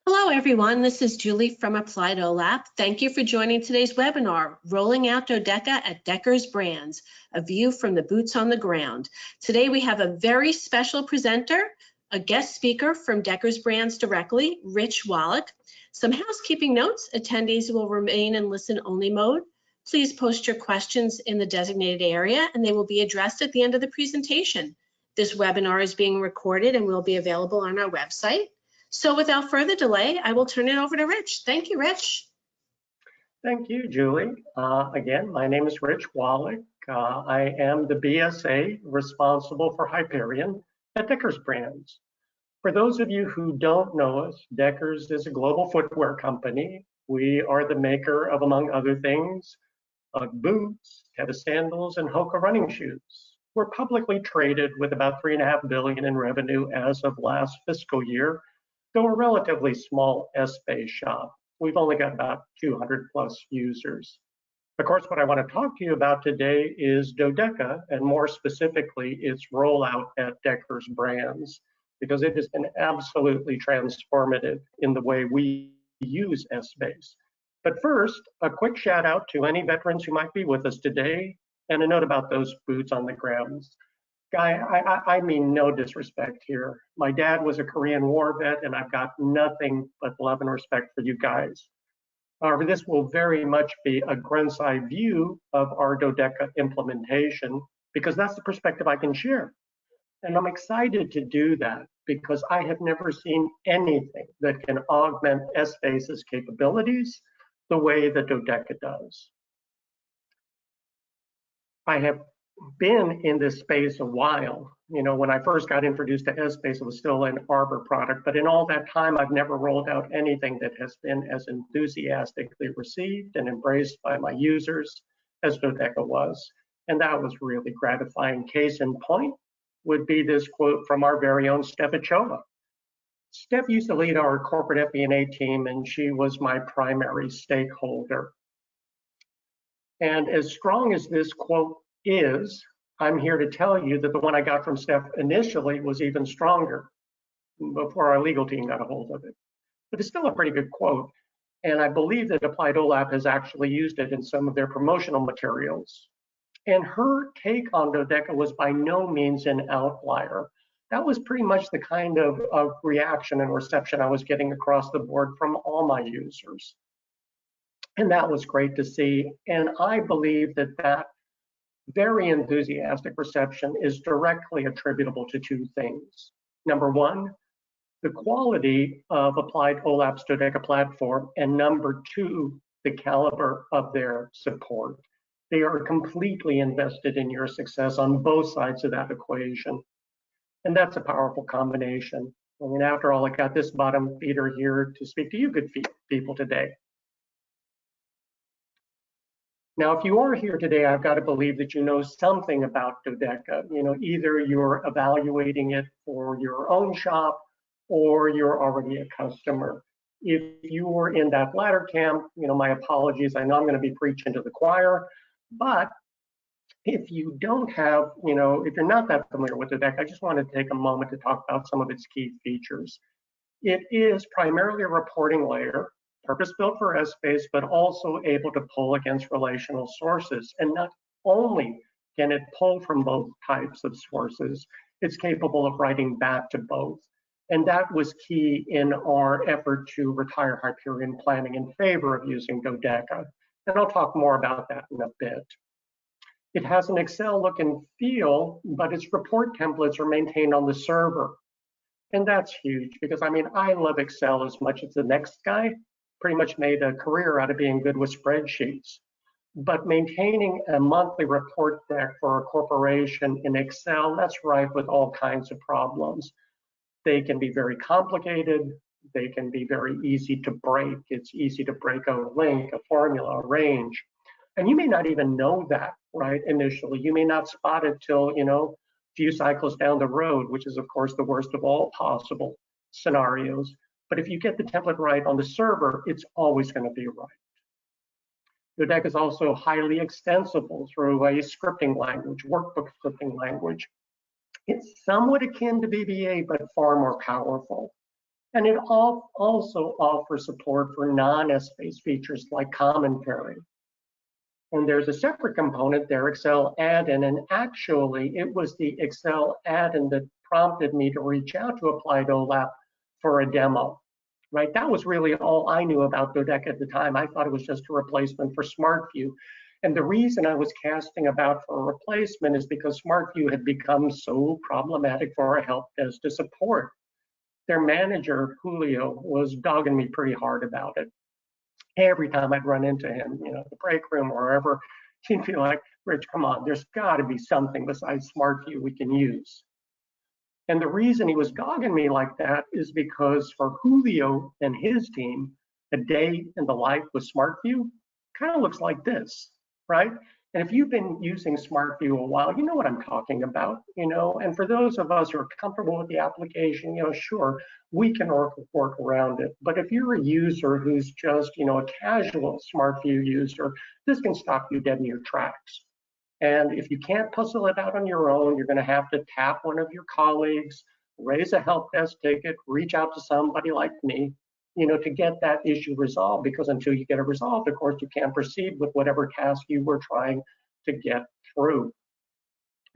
Hello, everyone. This is Julie from Applied OLAP. Thank you for joining today's webinar, Rolling Out Dodeca at Decker's Brands, a view from the boots on the ground. Today, we have a very special presenter, a guest speaker from Decker's Brands directly, Rich Wallach. Some housekeeping notes: attendees will remain in listen-only mode. Please post your questions in the designated area, and they will be addressed at the end of the presentation. This webinar is being recorded and will be available on our website. So without further delay, I will turn it over to Rich. Thank you, Rich. Thank you, Julie. Again, my name is Rich Wallach. I am the BSA responsible for Hyperion at Decker's Brands. For those of you who don't know us, Decker's is a global footwear company. We are the maker of, among other things, boots, Teva sandals, and Hoka running shoes. We're publicly traded with about $3.5 billion in revenue as of last fiscal year. Though we're a relatively small S-based shop, we've only got about 200 plus users. Of course, what I want to talk to you about today is Dodeca, and more specifically, its rollout at Decker's Brands, because it has been absolutely transformative in the way we use S-base. But first, a quick shout out to any veterans who might be with us today, and a note about those boots on the ground. I mean no disrespect here. My dad was a Korean War vet, and I've got nothing but love and respect for you guys. However, this will very much be a grunt's eye view of our Dodeca implementation, because that's the perspective I can share. And I'm excited to do that because I have never seen anything that can augment S-base's capabilities the way that Dodeca does. I have been in this space a while. You know, when I first got introduced to S-base, it was still an Arbor product, but in all that time, I've never rolled out anything that has been as enthusiastically received and embraced by my users as Dodeca was. And that was really gratifying. Case in point would be this quote from our very own Steph Ochoa. Steph used to lead our corporate FP&A team, and she was my primary stakeholder. And as strong as this quote is, I'm here to tell you that the one I got from Steph initially was even stronger before our legal team got a hold of it. But it's still a pretty good quote. And I believe that Applied OLAP has actually used it in some of their promotional materials. And her take on Dodeca was by no means an outlier. That was pretty much the kind of reaction and reception I was getting across the board from all my users. And that was great to see. And I believe that that very enthusiastic reception is directly attributable to two things. Number one, the quality of Applied OLAP's Dodeca platform, and number two, the caliber of their support. They are completely invested in your success on both sides of that equation. And that's a powerful combination. I mean, after all, I got this bottom feeder here to speak to you good people today. Now, if you are here today, I've got to believe that you know something about Dodeca. You know, either you're evaluating it for your own shop or you're already a customer. If you were in that latter camp, you know, my apologies. I know I'm going to be preaching to the choir, but if you don't have, you know, if you're not that familiar with Dodeca, I just want to take a moment to talk about some of its key features. It is primarily a reporting layer, purpose-built for S-base, but also able to pull against relational sources. And not only can it pull from both types of sources, it's capable of writing back to both. And that was key in our effort to retire Hyperion planning in favor of using Dodeca. And I'll talk more about that in a bit. It has an Excel look and feel, but its report templates are maintained on the server. And that's huge because, I mean, I love Excel as much as the next guy. Pretty much made a career out of being good with spreadsheets. But maintaining a monthly report deck for a corporation in Excel, that's rife with all kinds of problems. They can be very complicated. They can be very easy to break. It's easy to break a link, a formula, a range. And you may not even know that, right, initially. You may not spot it till, you know, a few cycles down the road, which is, of course, the worst of all possible scenarios. But if you get the template right on the server, it's always going to be right. Dodeca is also highly extensible through a scripting language, workbook scripting language. It's somewhat akin to VBA, but far more powerful. And it also offers support for non-S-based features like commentary. And there's a separate component there, Excel add-in, and actually it was the Excel add-in that prompted me to reach out to Applied OLAP for a demo, right? That was really all I knew about Dodeca at the time. I thought it was just a replacement for SmartView. And the reason I was casting about for a replacement is because SmartView had become so problematic for our help desk to support. Their manager, Julio, was dogging me pretty hard about it. Every time I'd run into him, the break room or wherever, he'd be like, Rich, come on, there's got to be something besides SmartView we can use. And the reason he was dogging me like that is because for Julio and his team, a day in the life with SmartView kind of looks like this, right? And if you've been using SmartView a while, you know what I'm talking about, and for those of us who are comfortable with the application, sure, we can work around it. But if you're a user who's just, a casual SmartView user, this can stop you dead in your tracks. And if you can't puzzle it out on your own, you're going to have to tap one of your colleagues, raise a help desk ticket, reach out to somebody like me, to get that issue resolved, because until you get it resolved, of course, you can't proceed with whatever task you were trying to get through.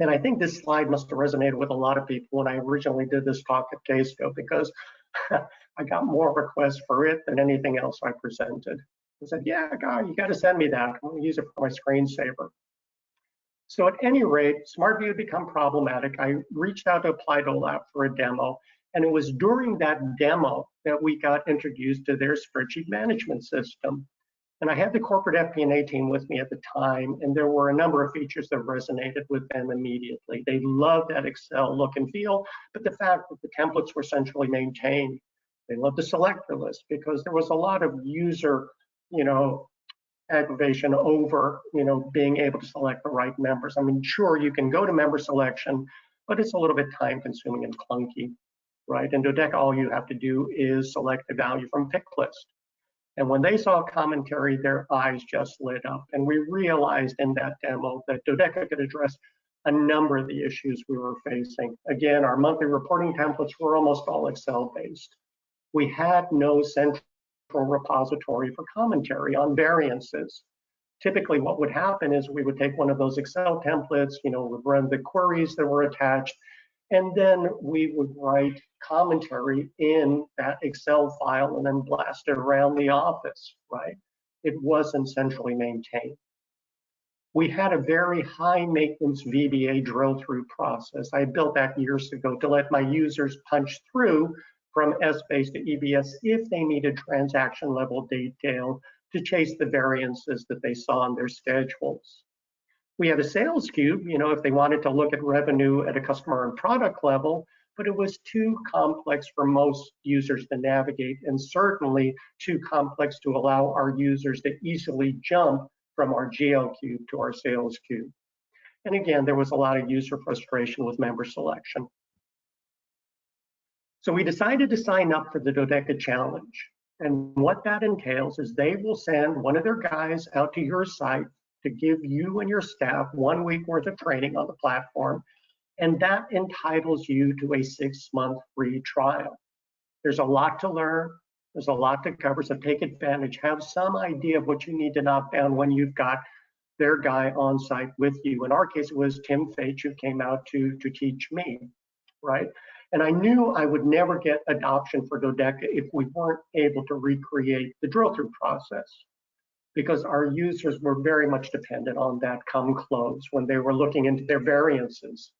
And I think this slide must have resonated with a lot of people when I originally did this talk at Kscope, because I got more requests for it than anything else I presented. I said, yeah, God, you got to send me that. I'm going to use it for my screensaver. So at any rate, SmartView had become problematic. I reached out to Applied OLAP for a demo, and it was during that demo that we got introduced to their spreadsheet management system. And I had the corporate FP&A team with me at the time, and there were a number of features that resonated with them immediately. They loved that Excel look and feel, but the fact that the templates were centrally maintained. They loved the selector list because there was a lot of user, aggravation over, being able to select the right members. I mean, sure, you can go to member selection, but it's a little bit time consuming and clunky, right? In Dodeca, all you have to do is select the value from pick list. And when they saw commentary, their eyes just lit up. And we realized in that demo that Dodeca could address a number of the issues we were facing. Again, our monthly reporting templates were almost all Excel based. We had no central repository for commentary on variances. Typically what would happen is we would take one of those Excel templates, would run the queries that were attached, and then we would write commentary in that Excel file and then blast it around the office, right? It wasn't centrally maintained. We had a very high maintenance VBA drill through process. I built that years ago to let my users punch through from S-base to EBS if they needed transaction level detail to chase the variances that they saw in their schedules. We had a sales cube, if they wanted to look at revenue at a customer and product level, but it was too complex for most users to navigate, and certainly too complex to allow our users to easily jump from our GL cube to our sales cube. And again, there was a lot of user frustration with member selection. So we decided to sign up for the Dodeca Challenge. And what that entails is they will send one of their guys out to your site to give you and your staff 1 week worth of training on the platform. And that entitles you to a 6-month free trial. There's a lot to learn. There's a lot to cover, so take advantage. Have some idea of what you need to knock down when you've got their guy on site with you. In our case, it was Tim Fage who came out to teach me, right? And I knew I would never get adoption for Dodeca if we weren't able to recreate the drill through process, because our users were very much dependent on that come close when they were looking into their variances.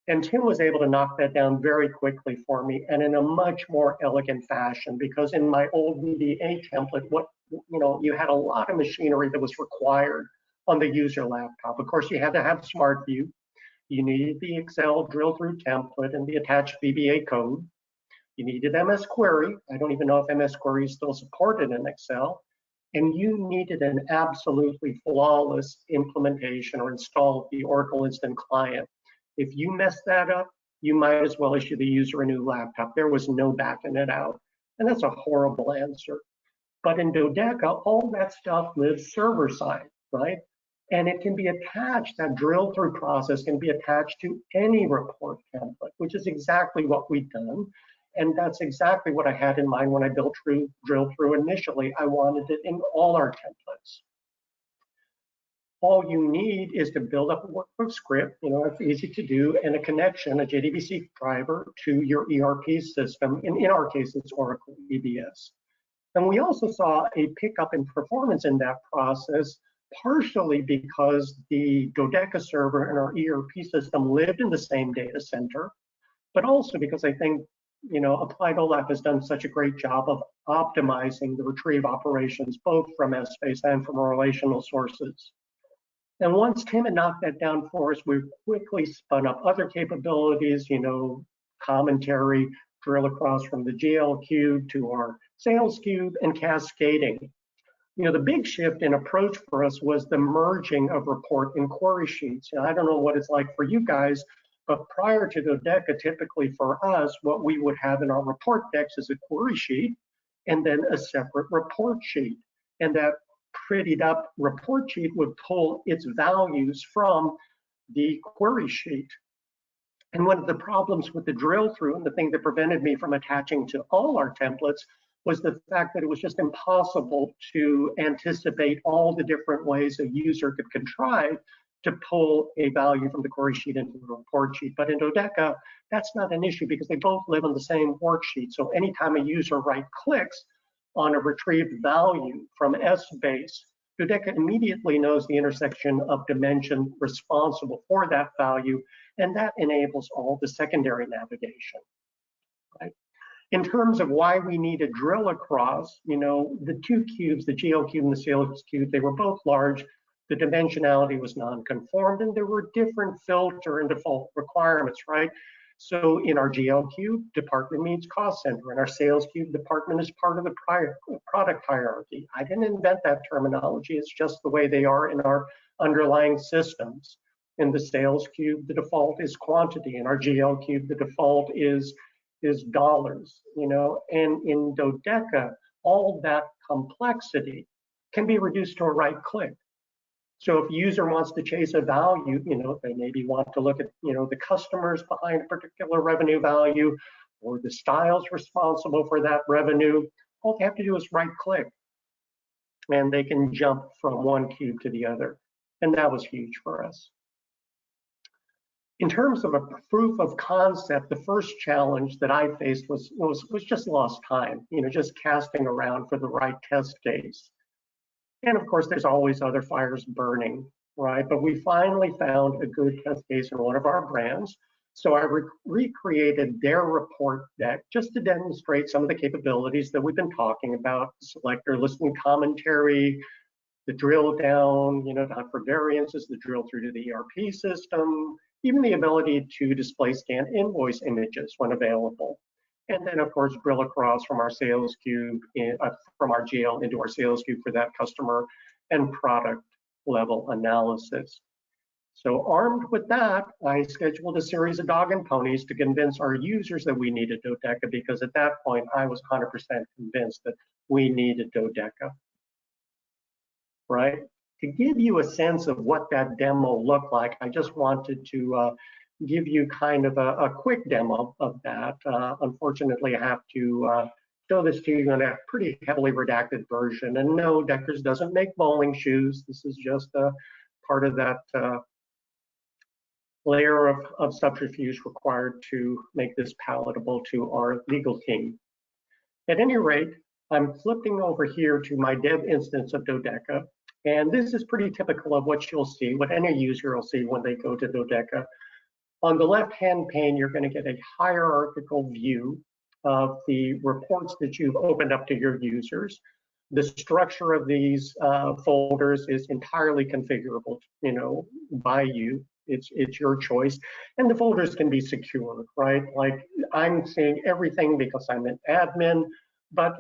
And Tim was able to knock that down very quickly for me and in a much more elegant fashion, because in my old VBA template, you had a lot of machinery that was required on the user laptop. Of course, you had to have SmartView. You needed the Excel drill through template and the attached VBA code. You needed MS Query. I don't even know if MS Query is still supported in Excel. And you needed an absolutely flawless implementation or install of the Oracle Instant Client. If you messed that up, you might as well issue the user a new laptop. There was no backing it out. And that's a horrible answer. But in Dodeca, all that stuff lives server side, right? And it can be attached, that drill through process can be attached to any report template, which is exactly what we've done. And that's exactly what I had in mind when I built Drill Through initially. I wanted it in all our templates. All you need is to build up a workbook script, it's easy to do, and a connection, a JDBC driver to your ERP system. In our case, it's Oracle EBS. And we also saw a pickup in performance in that process, partially because the Dodeca server and our ERP system lived in the same data center, but also because I think, Applied OLAP has done such a great job of optimizing the retrieve operations, both from Essbase and from relational sources. And once Tim had knocked that down for us, we quickly spun up other capabilities, commentary, drill across from the GL cube to our sales cube, and cascading. The big shift in approach for us was the merging of report and query sheets. I don't know what it's like for you guys, but prior to Dodeca, typically for us, what we would have in our report decks is a query sheet and then a separate report sheet. And that prettied up report sheet would pull its values from the query sheet. And one of the problems with the drill through, and the thing that prevented me from attaching to all our templates, was the fact that it was just impossible to anticipate all the different ways a user could contrive to pull a value from the query sheet into the report sheet. But in Dodeca, that's not an issue because they both live on the same worksheet. So anytime a user right-clicks on a retrieved value from Essbase, Dodeca immediately knows the intersection of dimension responsible for that value, and that enables all the secondary navigation. Right? In terms of why we need a drill across, the two cubes, the GL cube and the sales cube, they were both large. The dimensionality was non-conformed, and there were different filter and default requirements, right? So in our GL cube, department means cost center. In our sales cube, department is part of the product hierarchy. I didn't invent that terminology. It's just the way they are in our underlying systems. In the sales cube, the default is quantity. In our GL cube, the default is dollars, and in Dodeca, all that complexity can be reduced to a right click. So if a user wants to chase a value, they maybe want to look at, the customers behind a particular revenue value or the styles responsible for that revenue, all they have to do is right click and they can jump from one cube to the other. And that was huge for us. In terms of a proof of concept, the first challenge that I faced was just lost time, just casting around for the right test case. And of course, there's always other fires burning, right? But we finally found a good test case in one of our brands. So I recreated their report deck just to demonstrate some of the capabilities that we've been talking about: selector, listening commentary, the drill down, not for variances, the drill through to the ERP system, even the ability to display scanned invoice images when available. And then, of course, drill across from our sales cube, from our GL into our sales cube for that customer and product level analysis. So armed with that, I scheduled a series of dog and ponies to convince our users that we needed Dodeca, because at that point, I was 100% convinced that we needed Dodeca, right? To give you a sense of what that demo looked like, I just wanted to give you kind of a quick demo of that. Unfortunately, I have to show this to you in a pretty heavily redacted version. And no, Deckers doesn't make bowling shoes. This is just a part of that layer of subterfuge required to make this palatable to our legal team. At any rate, I'm flipping over here to my dev instance of Dodeca. And this is pretty typical of what you'll see, what any user will see when they go to Dodeca. On the left-hand pane, you're going to get a hierarchical view of the reports that you've opened up to your users. The structure of these folders is entirely configurable, by you. It's your choice, and the folders can be secure, right? Like, I'm seeing everything because I'm an admin, but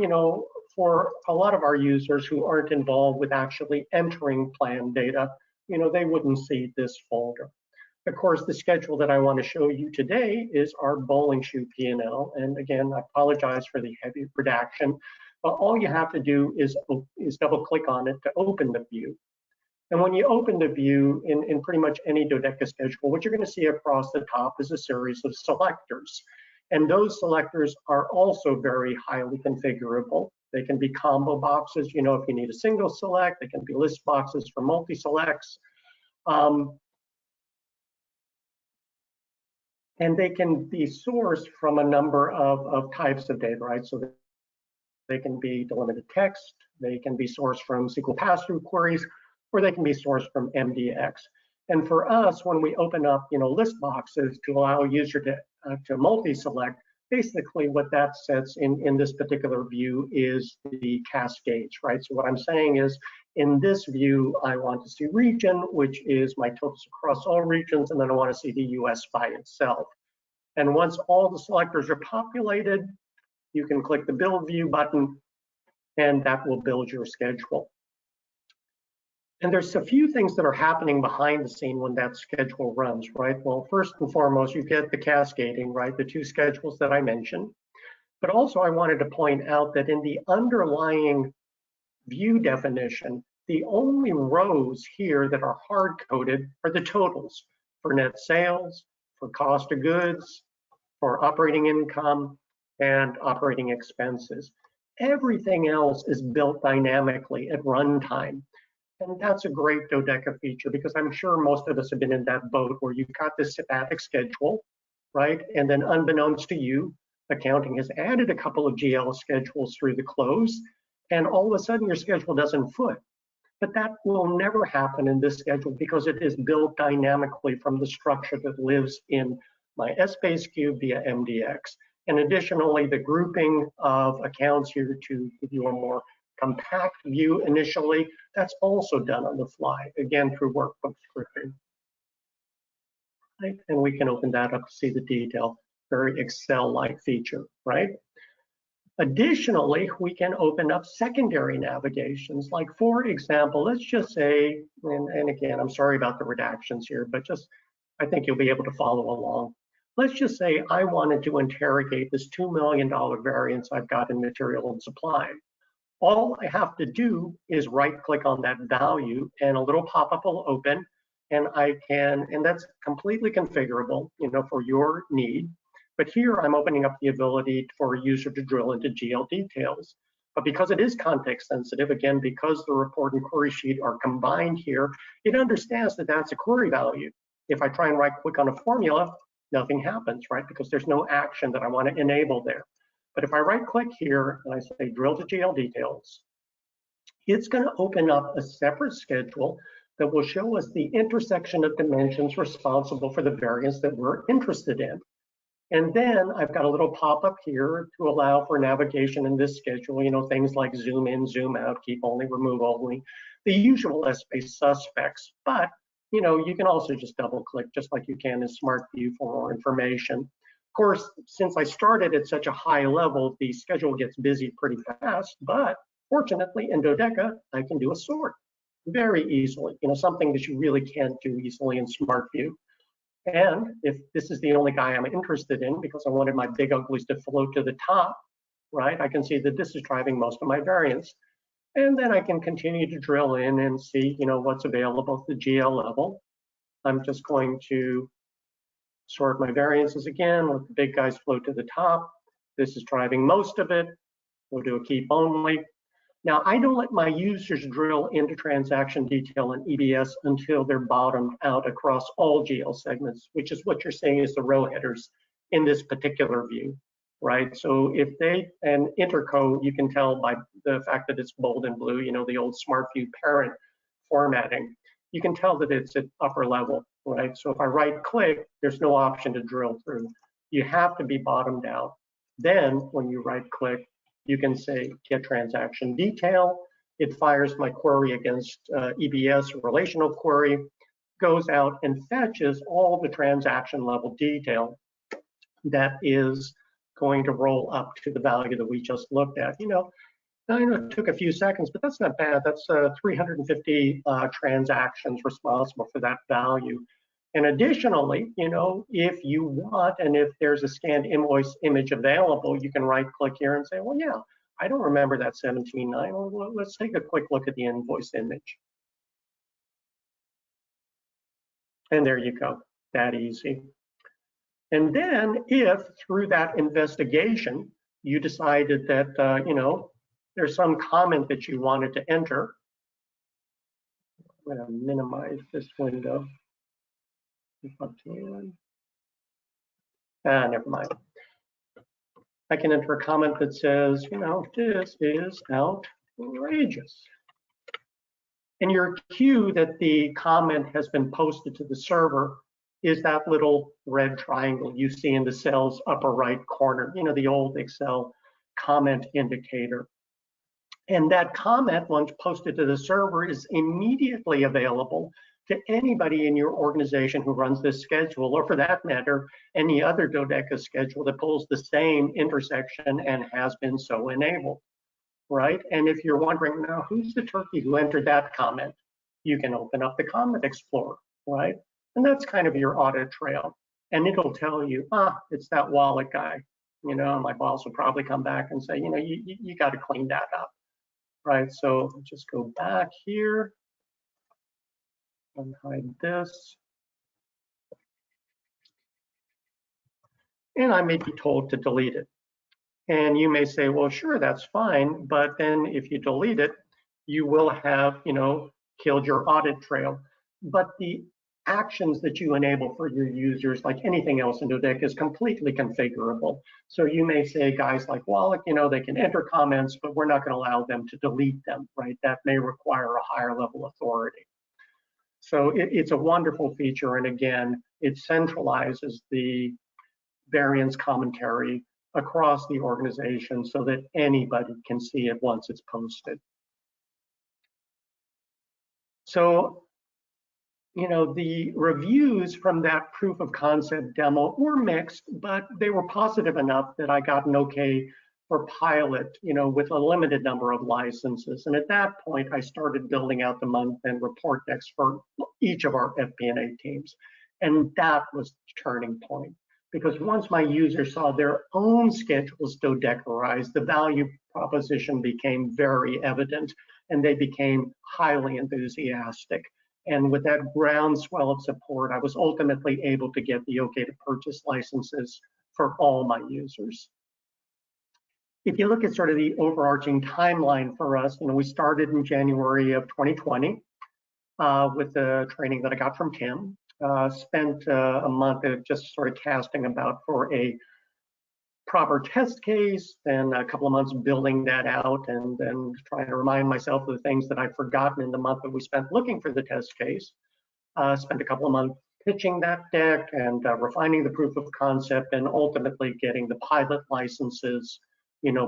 for a lot of our users who aren't involved with actually entering plan data, they wouldn't see this folder. Of course, the schedule that I want to show you today is our bowling shoe P&L. And again, I apologize for the heavy redaction, but all you have to do is double click on it to open the view. And when you open the view in pretty much any Dodeca schedule, what you're going to see across the top is a series of selectors. And those selectors are also very highly configurable. They can be combo boxes, you know, if you need a single select. They can be list boxes for multi-selects. And they can be sourced from a number of types of data, right? So they can be delimited text, they can be sourced from SQL pass-through queries, or they can be sourced from MDX. And for us, when we open up, you know, list boxes to allow a user to multi-select, basically what that sets in this particular view is the cascades, right? So what I'm saying is, in this view, I want to see region, which is my totals across all regions, and then I want to see the US by itself. And once all the selectors are populated, you can click the build view button, and that will build your schedule. And there's a few things that are happening behind the scene when that schedule runs, right? Well, first and foremost, you get the cascading, right? The two schedules that I mentioned. But also I wanted to point out that in the underlying view definition, the only rows here that are hard-coded are the totals for net sales, for cost of goods, for operating income, and operating expenses. Everything else is built dynamically at runtime. And that's a great Dodeca feature, because I'm sure most of us have been in that boat where you've got this static schedule, right? And then unbeknownst to you, accounting has added a couple of GL schedules through the close, and all of a sudden your schedule doesn't foot. But that will never happen in this schedule because it is built dynamically from the structure that lives in my Essbase cube via MDX. And additionally, the grouping of accounts here to give you a more compact view initially, that's also done on the fly, again, through workbook scripting. Right? And we can open that up to see the detail, very Excel-like feature, right? Additionally, we can open up secondary navigations. Like, for example, let's just say, and again, I'm sorry about the redactions here, but just, I think you'll be able to follow along. Let's just say I wanted to interrogate this $2 million variance I've got in material and supply. All I have to do is right-click on that value, and a little pop-up will open, and I can, and that's completely configurable, you know, for your need. But here I'm opening up the ability for a user to drill into GL details. But because it is context sensitive, again, because the report and query sheet are combined here, it understands that that's a query value. If I try and right-click on a formula, nothing happens, right? Because there's no action that I want to enable there. But if I right-click here and I say drill to GL details, it's going to open up a separate schedule that will show us the intersection of dimensions responsible for the variance that we're interested in. And then I've got a little pop-up here to allow for navigation in this schedule, you know, things like zoom in, zoom out, keep only, remove only, the usual Essbase suspects. But, you know, you can also just double-click just like you can in Smart View for more information. Of course, since I started at such a high level, the schedule gets busy pretty fast, but fortunately in Dodeca, I can do a sort very easily, you know, something that you really can't do easily in Smart View. And if this is the only guy I'm interested in, because I wanted my big uglies to float to the top, right, I can see that this is driving most of my variance. And then I can continue to drill in and see, you know, what's available at the GL level. I'm just going to sort my variances again, let the big guys float to the top. This is driving most of it. We'll do a keep only. Now, I don't let my users drill into transaction detail in EBS until they're bottomed out across all GL segments, which is what you're seeing is the row headers in this particular view, right? So if they, and intercode, you can tell by the fact that it's bold and blue, you know, the old Smart View parent formatting, you can tell that it's at upper level, right? So if I right click, there's no option to drill through. You have to be bottomed out. Then when you right click, you can say get transaction detail. It fires my query against EBS, relational query, goes out and fetches all the transaction level detail that is going to roll up to the value that we just looked at. You know, I know it took a few seconds, but that's not bad. That's 350 transactions responsible for that value. And additionally, you know, if you want, and if there's a scanned invoice image available, you can right click here and say, well, yeah, I don't remember that 17.9. Well, let's take a quick look at the invoice image. And there you go, that easy. And then if through that investigation, you decided that, there's some comment that you wanted to enter, I'm going to minimize this window. Never mind. I can enter a comment that says, this is outrageous. And your cue that the comment has been posted to the server is that little red triangle you see in the cell's upper right corner, the old Excel comment indicator. And that comment, once posted to the server, is immediately available to anybody in your organization who runs this schedule, or for that matter, any other Dodeca schedule that pulls the same intersection and has been so enabled, right? And if you're wondering, now, who's the turkey who entered that comment? You can open up the Comment Explorer, right? And that's kind of your audit trail. And it'll tell you, it's that wallet guy. My boss will probably come back and say, you got to clean that up, right? So just go back here and hide this. And I may be told to delete it. And you may say, well, sure, that's fine. But then if you delete it, you will have, killed your audit trail. But the actions that you enable for your users, like anything else in Dodeca, is completely configurable. So you may say, guys like Wallach, they can enter comments, but we're not going to allow them to delete them, right? That may require a higher level authority. So it's a wonderful feature. And again, it centralizes the variance commentary across the organization so that anybody can see it once it's posted. So, the reviews from that proof of concept demo were mixed, but they were positive enough that I got an okay for pilot, with a limited number of licenses. And at that point, I started building out the month-end report decks for each of our FP&A teams. And that was the turning point. Because once my users saw their own schedules Dodecaized, the value proposition became very evident, and they became highly enthusiastic. And with that groundswell of support, I was ultimately able to get the okay to purchase licenses for all my users. If you look at sort of the overarching timeline for us, we started in January of 2020 with the training that I got from Tim. Spent a month of just sort of casting about for a proper test case, then a couple of months building that out, and then trying to remind myself of the things that I'd forgotten in the month that we spent looking for the test case. Spent a couple of months pitching that deck and refining the proof of concept, and ultimately getting the pilot licenses,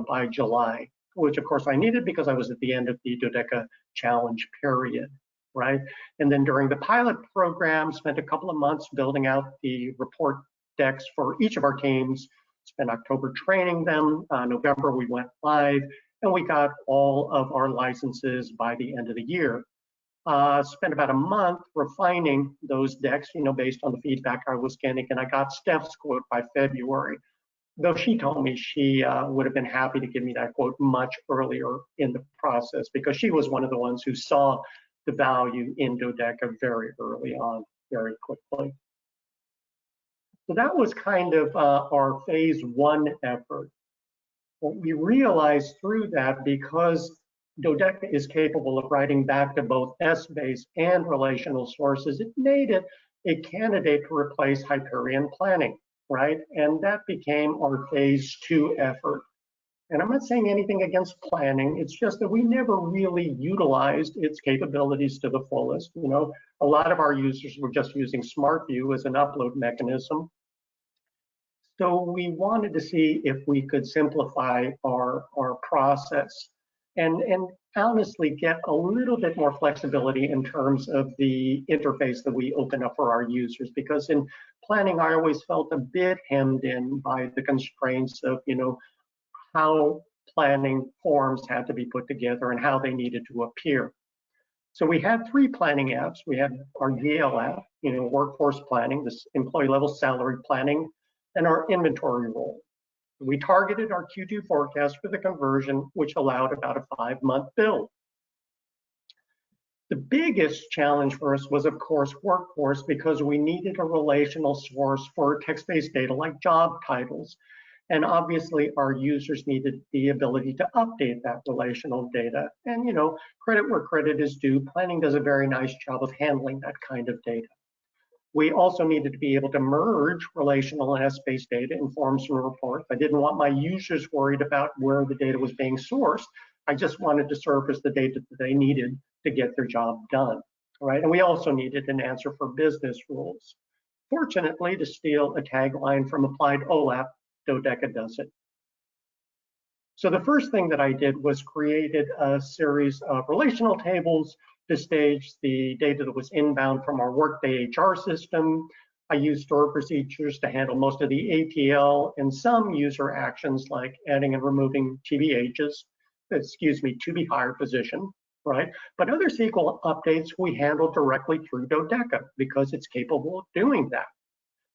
by July, which of course I needed because I was at the end of the Dodeca challenge period. Right? And then during the pilot program, spent a couple of months building out the report decks for each of our teams, spent October training them, November we went live, and we got all of our licenses by the end of the year. Spent about a month refining those decks, based on the feedback I was getting, and I got Steph's quote by February, though she told me she would have been happy to give me that quote much earlier in the process, because she was one of the ones who saw the value in Dodeca very early on, very quickly. So that was kind of our phase one effort. What we realized through that, because Dodeca is capable of writing back to both S-based and relational sources, it made it a candidate to replace Hyperion planning, right? And that became our phase two effort. And I'm not saying anything against planning. It's just that we never really utilized its capabilities to the fullest. A lot of our users were just using SmartView as an upload mechanism. So we wanted to see if we could simplify our process and honestly get a little bit more flexibility in terms of the interface that we open up for our users. Because in planning, I always felt a bit hemmed in by the constraints of, how planning forms had to be put together and how they needed to appear. So we had three planning apps. We had our GL app, workforce planning, this employee level salary planning, and our inventory role. We targeted our Q2 forecast for the conversion, which allowed about a 5-month build. The biggest challenge for us was, of course, workforce, because we needed a relational source for text-based data like job titles. And obviously, our users needed the ability to update that relational data. And, credit where credit is due, planning does a very nice job of handling that kind of data. We also needed to be able to merge relational and S-based data in forms and reports. I didn't want my users worried about where the data was being sourced. I just wanted to surface the data that they needed to get their job done, right? And we also needed an answer for business rules. Fortunately, to steal a tagline from Applied OLAP, Dodeca does it. So the first thing that I did was created a series of relational tables to stage the data that was inbound from our Workday HR system. I used stored procedures to handle most of the ATL and some user actions like adding and removing TBHs, to be hired position, right? But other SQL updates we handled directly through Dodeca because it's capable of doing that.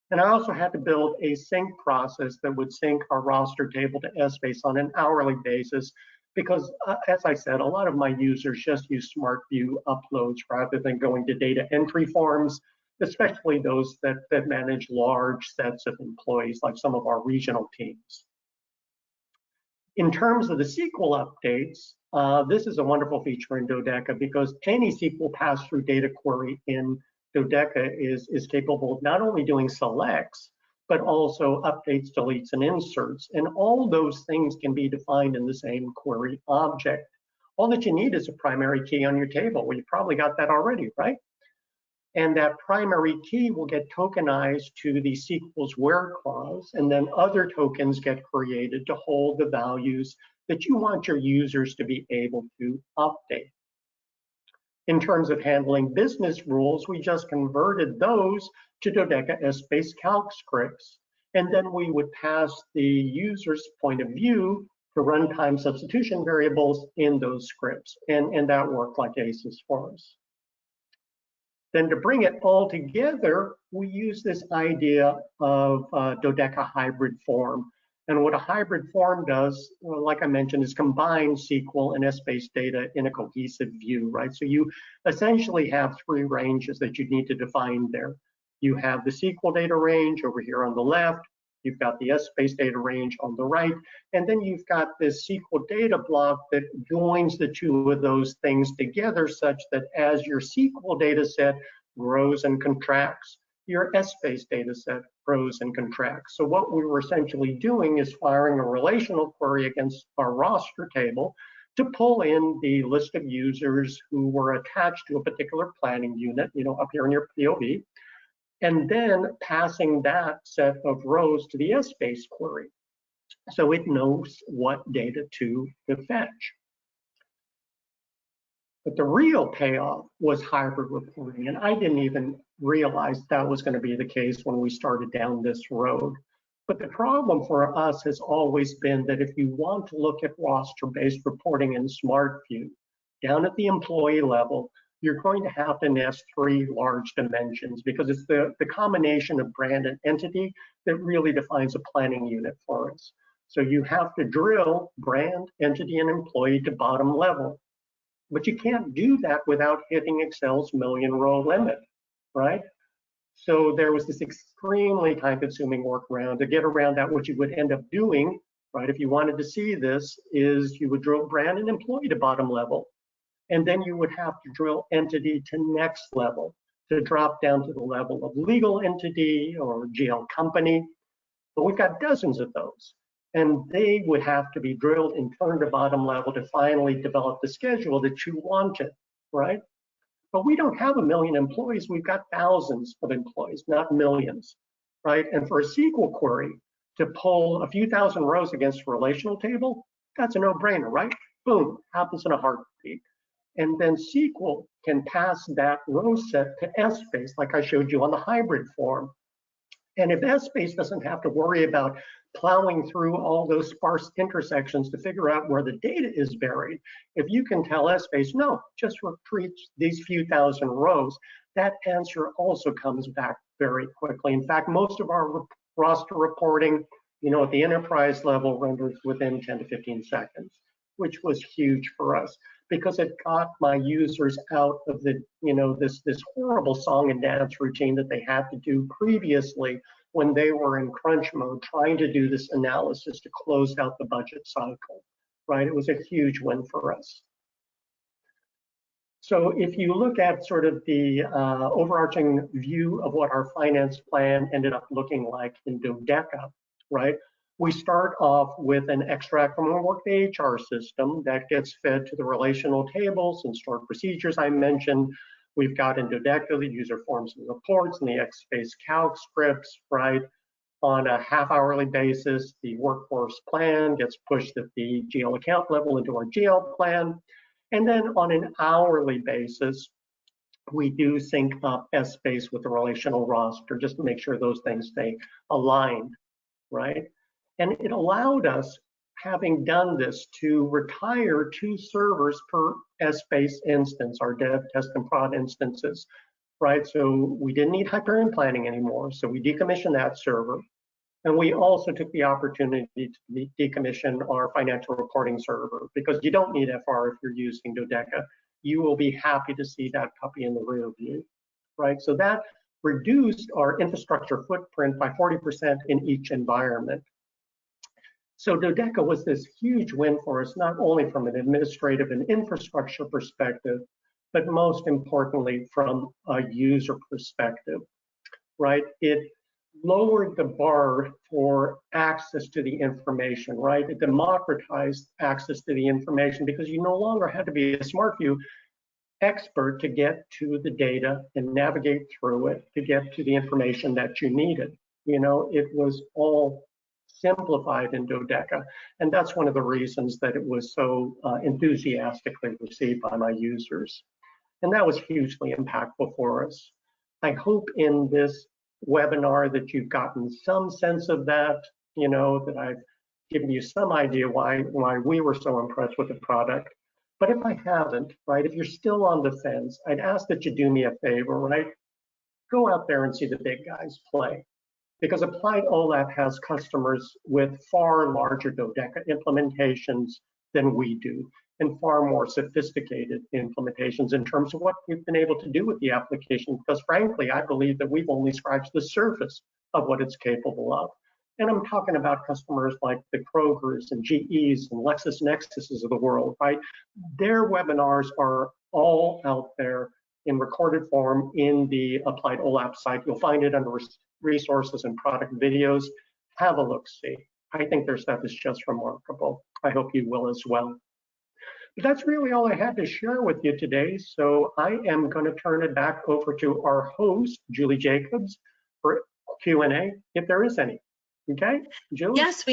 And I also had to build a sync process that would sync our roster table to Essbase on an hourly basis because, as I said, a lot of my users just use SmartView uploads rather than going to data entry forms, especially those that manage large sets of employees like some of our regional teams. In terms of the SQL updates, this is a wonderful feature in Dodeca because any SQL pass-through data query in Dodeca is capable of not only doing selects, but also updates, deletes, and inserts. And all those things can be defined in the same query object. All that you need is a primary key on your table. Well, you probably got that already, right? And that primary key will get tokenized to the SQL's where clause, and then other tokens get created to hold the values that you want your users to be able to update. In terms of handling business rules, we just converted those to Dodeca Essbase calc scripts. And then we would pass the user's point of view to runtime substitution variables in those scripts. And that worked like aces for us. Then to bring it all together, we use this idea of Dodeca hybrid form. And what a hybrid form does, well, like I mentioned, is combine SQL and Essbase data in a cohesive view, right? So you essentially have three ranges that you need to define there. You have the SQL data range over here on the left, you've got the Essbase data range on the right, and then you've got this SQL data block that joins the two of those things together such that as your SQL data set grows and contracts, your Essbase data set grows and contracts. So what we were essentially doing is firing a relational query against our roster table to pull in the list of users who were attached to a particular planning unit, up here in your POV, and then passing that set of rows to the Essbase query. So it knows what data to fetch. But the real payoff was hybrid reporting, and I didn't even realize that was going to be the case when we started down this road. But the problem for us has always been that if you want to look at roster-based reporting in SmartView, down at the employee level, you're going to have to nest three large dimensions because it's the combination of brand and entity that really defines a planning unit for us. So you have to drill brand, entity, and employee to bottom level. But you can't do that without hitting Excel's million row limit, right? So there was this extremely time-consuming workaround to get around that. What you would end up doing, right, if you wanted to see this, is you would drill brand and employee to bottom level, and then you would have to drill entity to next level to drop down to the level of legal entity or GL company. But we've got dozens of those. And they would have to be drilled and turned to bottom level to finally develop the schedule that you wanted, right? But we don't have 1 million employees. We've got thousands of employees, not millions, right? And for a SQL query to pull a few thousand rows against a relational table, that's a no-brainer, right? Boom, happens in a heartbeat. And then SQL can pass that row set to Essbase, like I showed you on the hybrid form. And if Essbase doesn't have to worry about plowing through all those sparse intersections to figure out where the data is buried, if you can tell Essbase, no, just retrieve these few thousand rows, that answer also comes back very quickly. In fact, most of our roster reporting, at the enterprise level renders within 10 to 15 seconds, which was huge for us. because it got my users out of the, this horrible song and dance routine that they had to do previously when they were in crunch mode trying to do this analysis to close out the budget cycle, right? It was a huge win for us. So if you look at sort of the overarching view of what our finance plan ended up looking like in Dodeca, right? We start off with an extract from a Workday HR system that gets fed to the relational tables and stored procedures I mentioned. We've got in Dodeca the user forms and reports and the X-Space calc scripts, right? On a half-hourly basis, the workforce plan gets pushed at the GL account level into our GL plan. And then on an hourly basis, we do sync up S-Space with the relational roster just to make sure those things stay aligned, right? And it allowed us, having done this, to retire 2 servers per S-Space instance, our dev, test, and prod instances, right? So we didn't need Hyperion planning anymore, so we decommissioned that server. And we also took the opportunity to decommission our financial reporting server, because you don't need FR if you're using Dodeca. You will be happy to see that puppy in the rear view, right? So that reduced our infrastructure footprint by 40% in each environment. So Dodeca was this huge win for us, not only from an administrative and infrastructure perspective, but most importantly from a user perspective, right? It lowered the bar for access to the information, right? It democratized access to the information because you no longer had to be a SmartView expert to get to the data and navigate through it to get to the information that you needed. It was all simplified in Dodeca, and that's one of the reasons that it was so enthusiastically received by my users. And that was hugely impactful for us. I hope in this webinar that you've gotten some sense of that, that I've given you some idea why we were so impressed with the product. But if I haven't, right, if you're still on the fence, I'd ask that you do me a favor, right? Go out there and see the big guys play. Because Applied OLAP has customers with far larger Dodeca implementations than we do, and far more sophisticated implementations in terms of what we've been able to do with the application, because frankly, I believe that we've only scratched the surface of what it's capable of. And I'm talking about customers like the Krogers and GEs and LexisNexuses of the world, right? Their webinars are all out there in recorded form in the Applied OLAP site. You'll find it under resources and product videos. Have a look-see. I think their stuff is just remarkable. I hope you will as well. But that's really all I had to share with you today. So I am going to turn it back over to our host, Julie Jacobs, for Q&A, if there is any. Okay, Julie? Yes,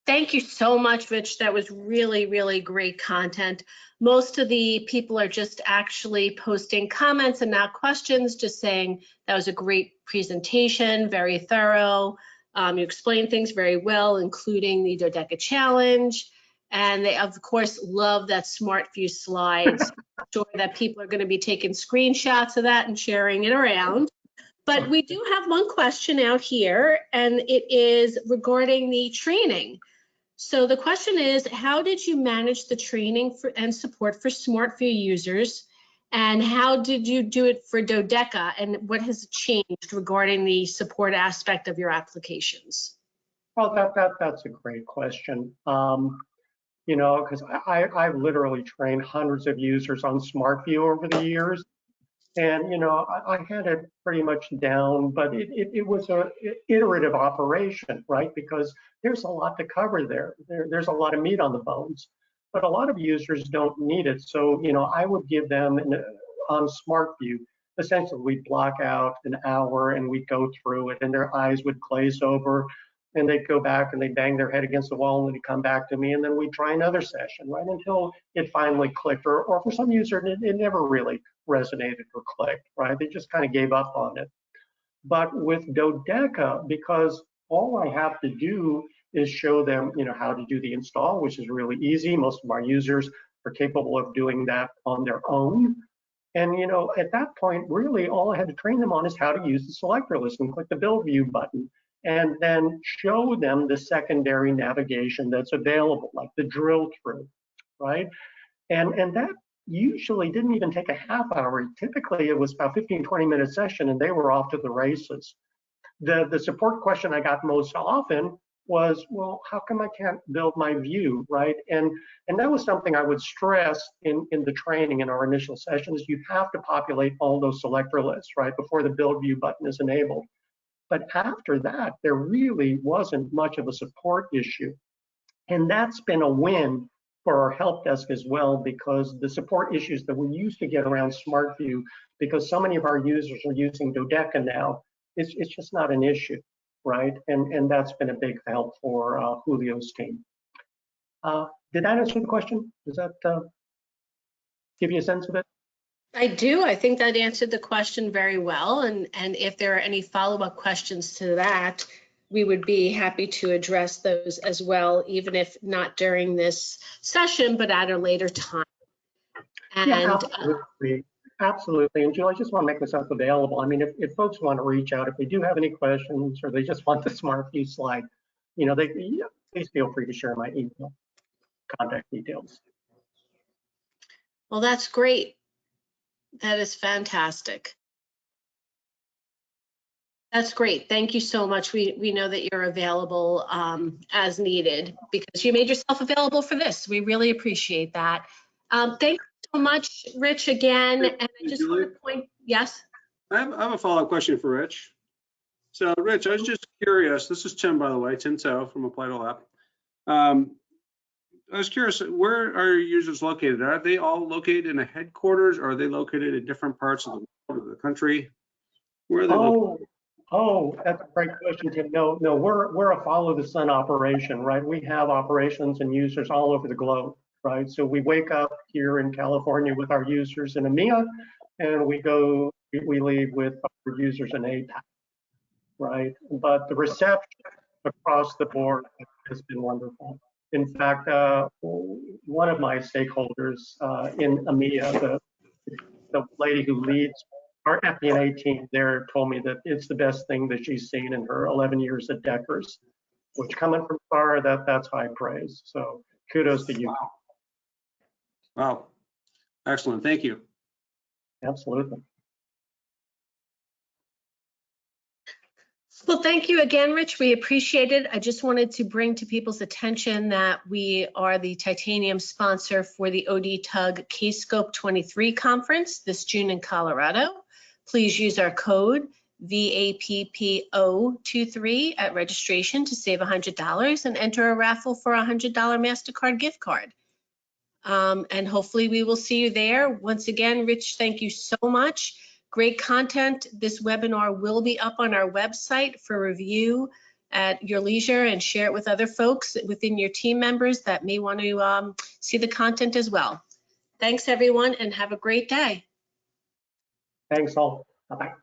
thank you so much, Rich. That was really, really great content. Most of the people are just actually posting comments and not questions, just saying that was a great presentation, very thorough. You explained things very well, including the Dodeca challenge. And they, of course, love that SmartView slides. I'm sure that people are going to be taking screenshots of that and sharing it around. But we do have one question out here, and it is regarding the training. So the question is, how did you manage the training and support for SmartView users? And how did you do it for Dodeca? And what has changed regarding the support aspect of your applications? Well, that's a great question. Because I've literally trained hundreds of users on SmartView over the years. And, I had it pretty much down, but it was an iterative operation, right? Because there's a lot to cover there. There's a lot of meat on the bones, but a lot of users don't need it. So, I would give them on SmartView, essentially we'd block out an hour and we'd go through it and their eyes would glaze over and they'd go back and they'd bang their head against the wall and they'd come back to me and then we'd try another session, right? Until it finally clicked, or for some user, it never really resonated or clicked, right? They just kind of gave up on it. But with Dodeca, because all I have to do is show them, how to do the install, which is really easy. Most of our users are capable of doing that on their own. And, at that point, really all I had to train them on is how to use the selector list and click the build view button and then show them the secondary navigation that's available, like the drill through, right? And that usually didn't even take a half hour. Typically, it was about 15, 20-minute session, and they were off to the races. The support question I got most often was, well, how come I can't build my view, right? And that was something I would stress in the training in our initial sessions. You have to populate all those selector lists, right, before the build view button is enabled. But after that, there really wasn't much of a support issue. And that's been a win for our help desk as well, because the support issues that we used to get around Smart View, because so many of our users are using Dodeca now, it's just not an issue, right? And that's been a big help for Julio's team. Did that answer the question? Does that give you a sense of it? I do. I think that answered the question very well. And if there are any follow-up questions to that, we would be happy to address those as well, even if not during this session, but at a later time. And yeah, absolutely. Absolutely. And Jill, I just want to make myself available. I mean, if folks want to reach out, if they do have any questions or they just want the Smart View slide, please feel free to share my email contact details. well, that's great. That is fantastic. That's great. Thank you so much. We know that you're available as needed, because you made yourself available for this. We really appreciate that. Thank you so much, Rich, again. And I just want to point, yes? I have a follow-up question for Rich. So Rich, I was just curious, this is Tim, by the way, Tim So from Applied OLAP. I was curious, where are your users located? Are they all located in a headquarters, or are they located in different parts of the country? Where are they located? Oh, that's a great question, Tim. No, we're a follow the sun operation, right? We have operations and users all over the globe, right? So we wake up here in California with our users in EMEA, and we leave with our users in APAC, right? But the reception across the board has been wonderful. In fact, one of my stakeholders in EMEA, the lady who leads our FP&A team there, told me that it's the best thing that she's seen in her 11 years at Deckers, which, coming from far, that's high praise. So kudos to you. Wow. Excellent. Thank you. Absolutely. Well, thank you again, Rich. We appreciate it. I just wanted to bring to people's attention that we are the titanium sponsor for the OD-TUG K-Scope 23 conference this June in Colorado. Please use our code VAPPO23 at registration to save $100 and enter a raffle for a $100 MasterCard gift card. And hopefully we will see you there. Once again, Rich, thank you so much. Great content. This webinar will be up on our website for review at your leisure, and share it with other folks within your team members that may want to see the content as well. Thanks, everyone, and have a great day. Thanks all. Bye-bye.